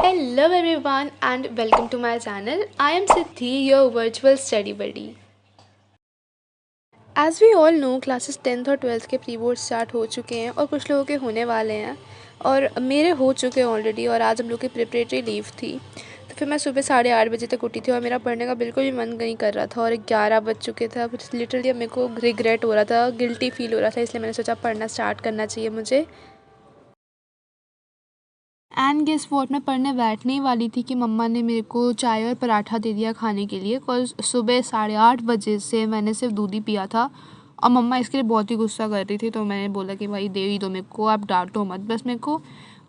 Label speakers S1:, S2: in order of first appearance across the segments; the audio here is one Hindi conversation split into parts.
S1: Hello everyone and welcome to my channel. I am Siddhi, your virtual study buddy. As we all know, classes 10th और 12th के प्री बोर्ड स्टार्ट हो चुके हैं और कुछ लोगों के होने वाले हैं और मेरे हो चुके हैं ऑलरेडी। और आज हम लोग की प्रिपरेटरी लीव थी, तो फिर मैं सुबह 8:30 बजे तक उठी थी और मेरा पढ़ने का बिल्कुल भी मन नहीं कर रहा था और 11 बज चुके थे। अब लिटरली अब मेरे को रिग्रेट हो रहा था, गिल्टी फील हो रहा था, इसलिए मैंने सोचा पढ़ना स्टार्ट करना चाहिए मुझे। एंड गेस वॉट, मैं पढ़ने बैठने ही वाली थी कि मम्मा ने मेरे को चाय और पराठा दे दिया खाने के लिए। बिकॉज सुबह 8:30 बजे से मैंने सिर्फ दूध ही पिया था और मम्मा इसके लिए बहुत ही गुस्सा कर रही थी। तो मैंने बोला कि भाई दे ही दो मेरे को, आप डांटो मत बस मेरे को।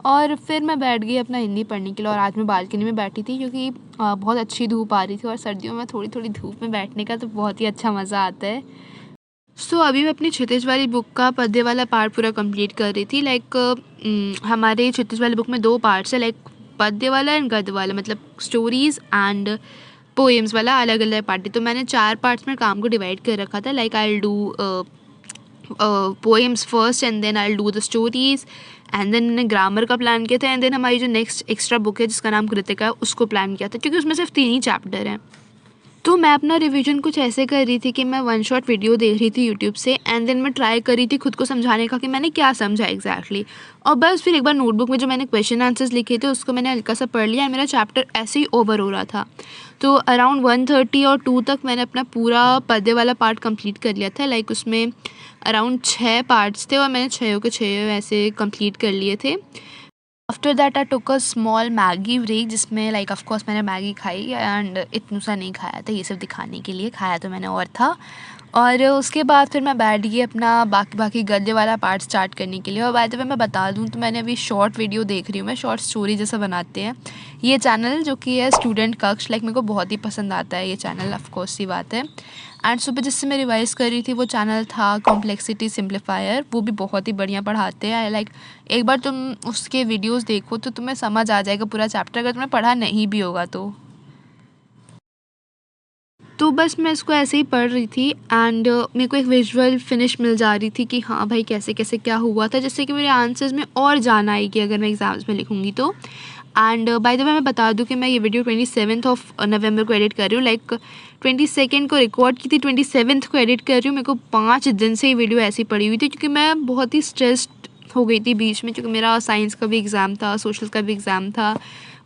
S1: और फिर मैं बैठ गई अपना हिंदी पढ़ने के लिए। और आज मैं बालकनी में बैठी थी क्योंकि बहुत अच्छी धूप आ रही थी और सर्दियों में थोड़ी थोड़ी धूप में बैठने का तो बहुत ही अच्छा मज़ा आता है। अभी मैं अपनी क्षितिज वाली बुक का पद्य वाला पार्ट पूरा कंप्लीट कर रही थी। हमारे क्षितिज वाली बुक में 2 पार्ट्स है, पद्य वाला एंड गद्य वाला, मतलब स्टोरीज़ एंड पोएम्स वाला अलग अलग पार्ट है। तो मैंने 4 पार्ट्स में काम को डिवाइड कर रखा था। I will do poems first and then I will do the stories and then मैंने ग्रामर का प्लान किया था एंड देन हमारी जो नेक्स्ट एक्स्ट्रा बुक है जिसका नाम कृतिका है उसको प्लान किया था, क्योंकि उसमें सिर्फ 3 ही चैप्टर हैं। तो मैं अपना रिवीजन कुछ ऐसे कर रही थी कि मैं 1 शॉट वीडियो देख रही थी यूट्यूब से एंड देन मैं ट्राई कर रही थी खुद को समझाने का कि मैंने क्या समझा एग्जैक्टली। और बस फिर एक बार नोटबुक में जो मैंने क्वेश्चन आंसर्स लिखे थे उसको मैंने हल्का सा पढ़ लिया और मेरा चैप्टर ऐसे ही ओवर हो रहा था। तो अराउंड 1:30 और 2 तक मैंने अपना पूरा पद्य वाला पार्ट कंप्लीट कर लिया था। उसमें अराउंड 6 पार्ट्स थे और मैंने 6 के 6 ऐसे कंप्लीट कर लिए थे। After that I took a small Maggi break, जिसमें ऑफकोर्स मैंने मैगी खाई एंड इतना सा नहीं खाया था, ये सब दिखाने के लिए खाया तो मैंने और था। और उसके बाद फिर मैं बैठ गई अपना बाकी गद्य वाला पार्ट स्टार्ट करने के लिए। और बाय द वे मैं बता दूं तो मैंने अभी शॉर्ट वीडियो देख रही हूँ, मैं शॉर्ट स्टोरी जैसा बनाते हैं ये चैनल जो कि है स्टूडेंट कक्ष। मेरे को बहुत ही पसंद आता है ये चैनल, ऑफकोर्स सी बात है। एंड सुबह जिससे मैं रिवाइज कर रही थी वो चैनल था कॉम्प्लेक्सिटी सिम्प्लीफायर, वो भी बहुत ही बढ़िया पढ़ाते हैं। एक बार तुम उसके वीडियोस देखो तो तुम्हें समझ आ जाएगा पूरा चैप्टर, अगर तुम्हें पढ़ा नहीं भी होगा तो बस मैं इसको ऐसे ही पढ़ रही थी एंड मेरे को एक विजुअल फिनिश मिल जा रही थी कि हाँ भाई कैसे कैसे क्या हुआ था, जिससे कि मेरे आंसर्स में और जान आएगी अगर मैं एग्ज़ाम्स में लिखूँगी तो। एंड बाय द वे मैं बता दूं कि मैं ये वीडियो 27 नवंबर को एडिट कर रही हूँ। 22 को रिकॉर्ड की थी, 27 को एडिट कर रही हूँ। मेरे को 5 दिन से ये वीडियो ऐसी पड़ी हुई थी क्योंकि मैं बहुत ही स्ट्रेस्ड हो गई थी बीच में, क्योंकि मेरा साइंस का भी एग्ज़ाम था, सोशल का भी एग्ज़ाम था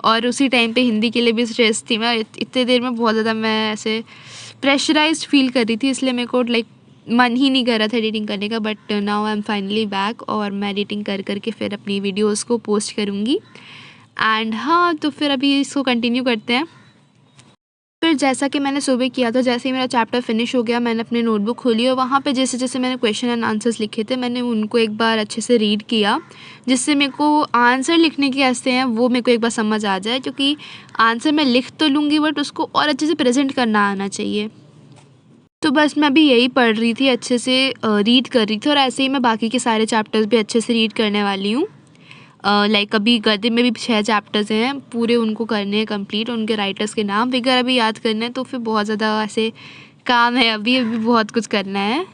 S1: और उसी टाइम पे हिंदी के लिए भी स्ट्रेस थी। मैं इतने देर में बहुत ज़्यादा मैं ऐसे प्रेशराइज्ड फील कर रही थी, इसलिए मेरे को मन ही नहीं कर रहा था एडिटिंग करने का। But now I am finally back और मैं एडिटिंग कर के फिर अपनी वीडियोज़ को पोस्ट करूँगी। एंड हाँ, तो फिर अभी इसको कंटिन्यू करते हैं। फिर जैसा कि मैंने सुबह किया था, जैसे ही मेरा चैप्टर फिनिश हो गया मैंने अपनी नोटबुक खोली और वहाँ पे जैसे जैसे मैंने क्वेश्चन एंड आंसर्स लिखे थे मैंने उनको एक बार अच्छे से रीड किया, जिससे मेरे को आंसर लिखने के कैसे हैं वो मेरे को एक बार समझ आ जाए। क्योंकि आंसर मैं लिख तो लूँगी बट उसको और अच्छे से प्रेजेंट करना आना चाहिए। तो बस मैं भी यही पढ़ रही थी, अच्छे से रीड कर रही थी और ऐसे ही मैं बाकी के सारे चैप्टर्स भी अच्छे से रीड करने वाली हूँ। अभी गद्य में भी 6 चैप्टर्स हैं पूरे, उनको करने हैं कंप्लीट, उनके राइटर्स के नाम वगैरह भी याद करना है। तो फिर बहुत ज़्यादा ऐसे काम है, अभी बहुत कुछ करना है।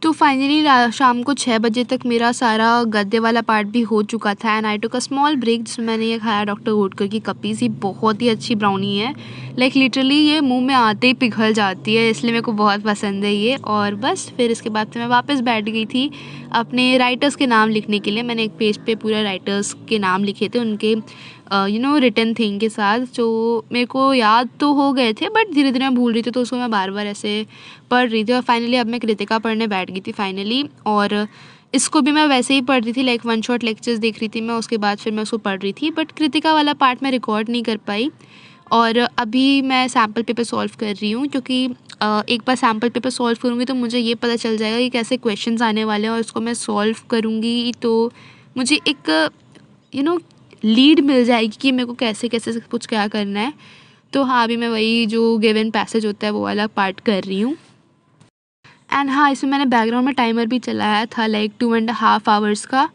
S1: तो फाइनली शाम को 6 बजे तक मेरा सारा गद्य वाला पार्ट भी हो चुका था and I took a small break, जिसमें मैंने ये खाया डॉक्टर ओटकर की कपीज़। ये बहुत ही अच्छी ब्राउनी है, लिटरली ये मुंह में आते ही पिघल जाती है, इसलिए मेरे को बहुत पसंद है ये। और बस फिर इसके बाद फिर मैं वापस बैठ गई थी अपने राइटर्स के नाम लिखने के लिए। मैंने एक पेज पे पूरे राइटर्स के नाम लिखे थे, उनके रिटन थिंग के साथ, जो मेरे को याद तो हो गए थे बट धीरे धीरे मैं भूल रही थी, तो उसको मैं बार बार ऐसे पढ़ रही थी। और फाइनली अब मैं कृतिका पढ़ने बैठ गई थी फाइनली, और इसको भी मैं वैसे ही पढ़ रही थी, 1 शॉट लेक्चर्स देख रही थी मैं, उसके बाद फिर मैं उसको पढ़ रही थी। बट कृतिका वाला पार्ट मैं रिकॉर्ड नहीं कर पाई और अभी मैं सैम्पल पेपर सॉल्व कर रही हूँ, क्योंकि एक बार सैम्पल पेपर सॉल्व करूँगी तो मुझे ये पता चल जाएगा कि कैसे क्वेश्चंस आने वाले हैं और उसको मैं सॉल्व करूँगी तो मुझे एक लीड मिल जाएगी कि मेरे को कैसे कैसे कुछ क्या करना है। तो हाँ, अभी मैं वही जो गिवन पैसेज होता है वो वाला पार्ट कर रही हूँ। एंड हाँ, इसमें मैंने बैकग्राउंड में टाइमर भी चलाया था 2.5 आवर्स का।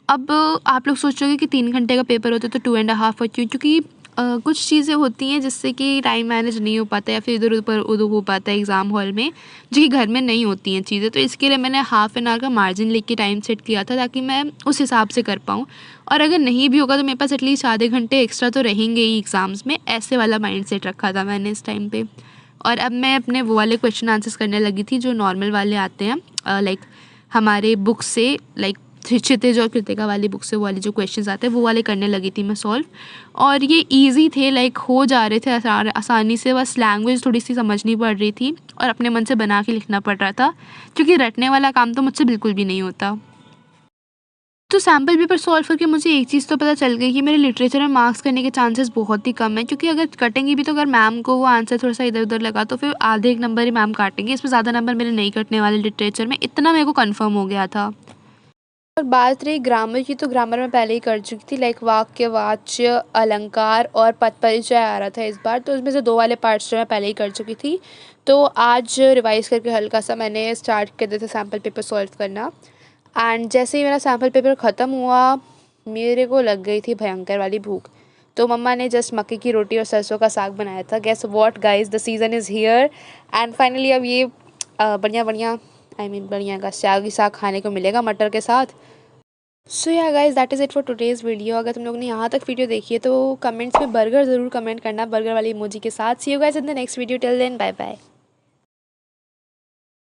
S1: अब आप लोग सोचोगे कि 3 घंटे का पेपर होता है तो 2.5 क्यों, क्योंकि कुछ चीज़ें होती हैं जिससे कि टाइम मैनेज नहीं हो पाता या फिर इधर-उधर हो पाता है एग्ज़ाम हॉल में, जो कि घर में नहीं होती हैं चीज़ें। तो इसके लिए मैंने हाफ़ एन आवर का मार्जिन लेके टाइम सेट किया था ताकि मैं उस हिसाब से कर पाऊँ। और अगर नहीं भी होगा तो मेरे पास एटलीस्ट आधे घंटे एक्स्ट्रा तो रहेंगे ही एग्ज़ाम्स में, ऐसे वाला माइंडसेट रखा था मैंने इस टाइम पे। और अब मैं अपने वो वाले क्वेश्चन आंसर्स करने लगी थी जो नॉर्मल वाले आते हैं, लाइक हमारे बुक से, लाइक क्षितिज और कृतिका वाली बुक से वो वाले जो क्वेश्चंस आते हैं वो वाले करने लगी थी मैं सॉल्व। और ये इजी थे, लाइक हो जा रहे थे आसानी से, बस लैंग्वेज थोड़ी सी समझनी पड़ रही थी और अपने मन से बना के लिखना पड़ रहा था, क्योंकि रटने वाला काम तो मुझसे बिल्कुल भी नहीं होता। तो सैम्पल पेपर सॉल्व करके मुझे एक चीज़ तो पता चल गई कि मेरे लिटरेचर में मार्क्स करने के चांसेस बहुत ही कम है, क्योंकि अगर कटेंगी भी तो अगर मैम को वो आंसर थोड़ा सा इधर उधर लगा तो फिर आधे एक नंबर ही मैम काटेंगे, इसमें ज़्यादा नंबर मेरे नहीं कटने वाले लिटरेचर में, इतना मेरे को कन्फर्म हो गया था। और बात रही ग्रामर की, तो ग्रामर में पहले ही कर चुकी थी, लाइक वाक्य, वाच्य, अलंकार और पद परिचय आ रहा था इस बार, तो उसमें से 2 वाले पार्ट्स जो मैं पहले ही कर चुकी थी। तो आज रिवाइज़ करके हल्का सा मैंने स्टार्ट कर दिया था सैम्पल पेपर सॉल्व करना। एंड जैसे ही मेरा सैम्पल पेपर ख़त्म हुआ, मेरे को लग गई थी भयंकर वाली भूख। तो मम्मा ने जस्ट मक्के की रोटी और सरसों का साग बनाया था। Guess what guys, the season is here and finally अब ये बढ़िया बढ़िया का साग साग खाने को मिलेगा मटर के साथ। सो या guys, that is it for today's video. अगर तुम लोगों ने यहाँ तक वीडियो देखी है तो कमेंट्स में बर्गर ज़रूर कमेंट करना, बर्गर वाली इमोजी के साथ। See you guys in the next video, till then bye bye.